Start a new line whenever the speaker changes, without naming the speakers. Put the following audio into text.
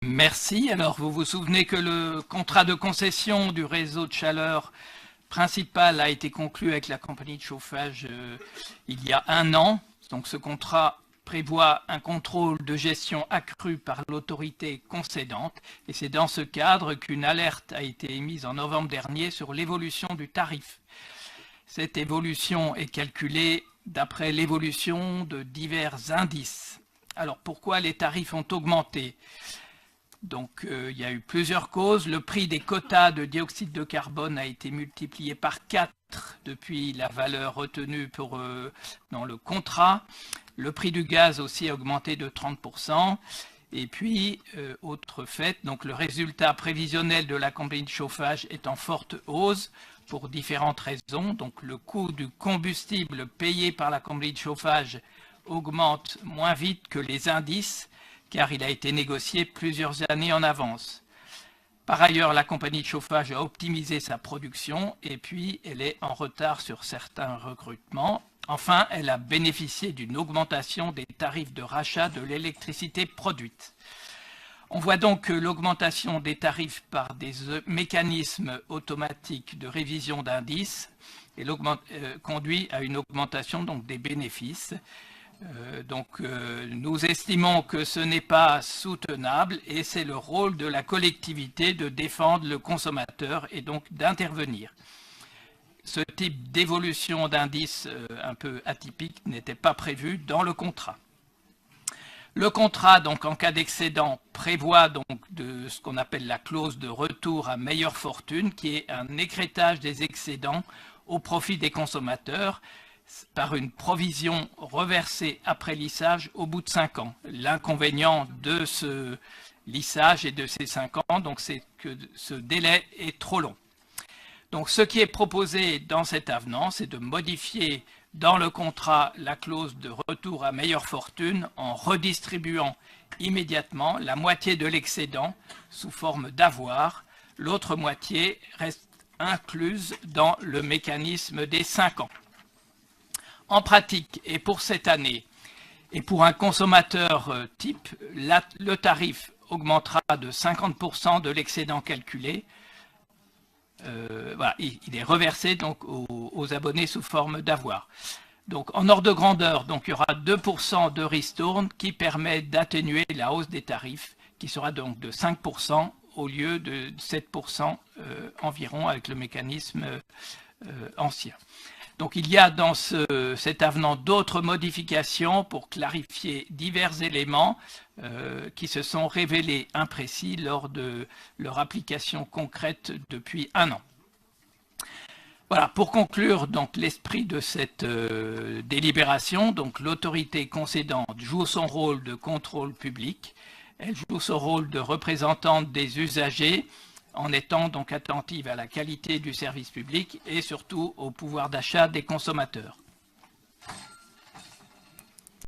Merci. Alors, vous vous souvenez que le contrat de concession du réseau de chaleur principal a été conclu avec la compagnie de chauffage il y a 1 an. Donc, ce contrat prévoit un contrôle de gestion accru par l'autorité concédante. Et c'est dans ce cadre qu'une alerte a été émise en novembre dernier sur l'évolution du tarif. Cette évolution est calculée d'après l'évolution de divers indices. Alors, pourquoi les tarifs ont augmenté ? Donc, il y a eu plusieurs causes. Le prix des quotas de dioxyde de carbone a été multiplié par 4 depuis la valeur retenue dans le contrat. Le prix du gaz aussi a augmenté de 30%. Et puis, autre fait, donc le résultat prévisionnel de la compagnie de chauffage est en forte hausse pour différentes raisons. Donc, le coût du combustible payé par la compagnie de chauffage augmente moins vite que les indices, car il a été négocié plusieurs années en avance. Par ailleurs, la compagnie de chauffage a optimisé sa production et puis elle est en retard sur certains recrutements. Enfin, elle a bénéficié d'une augmentation des tarifs de rachat de l'électricité produite. On voit donc que l'augmentation des tarifs par des mécanismes automatiques de révision d'indices conduit à une augmentation donc, des bénéfices. Nous estimons que ce n'est pas soutenable et c'est le rôle de la collectivité de défendre le consommateur et donc d'intervenir. Ce type d'évolution d'indice un peu atypique n'était pas prévu dans le contrat. Le contrat, donc, en cas d'excédent, prévoit donc de ce qu'on appelle la clause de retour à meilleure fortune, qui est un écrêtage des excédents au profit des consommateurs par une provision reversée après lissage au bout de 5 ans. L'inconvénient de ce lissage et de ces 5 ans, donc, c'est que ce délai est trop long. Donc, ce qui est proposé dans cet avenant, c'est de modifier dans le contrat la clause de retour à meilleure fortune en redistribuant immédiatement la moitié de l'excédent sous forme d'avoir. L'autre moitié reste incluse dans le mécanisme des 5 ans. En pratique, et pour cette année, et pour un consommateur type, le tarif augmentera de 50% de l'excédent calculé. Voilà, il est reversé donc aux abonnés sous forme d'avoir. Donc en ordre de grandeur, donc, il y aura 2% de ristourne qui permet d'atténuer la hausse des tarifs, qui sera donc de 5% au lieu de 7% environ avec le mécanisme ancien. Donc il y a dans cet avenant d'autres modifications pour clarifier divers éléments qui se sont révélés imprécis lors de leur application concrète depuis 1 an. Voilà, pour conclure donc l'esprit de cette délibération, donc l'autorité concédante joue son rôle de contrôle public, elle joue son rôle de représentante des usagers, en étant donc attentive à la qualité du service public et surtout au pouvoir d'achat des consommateurs.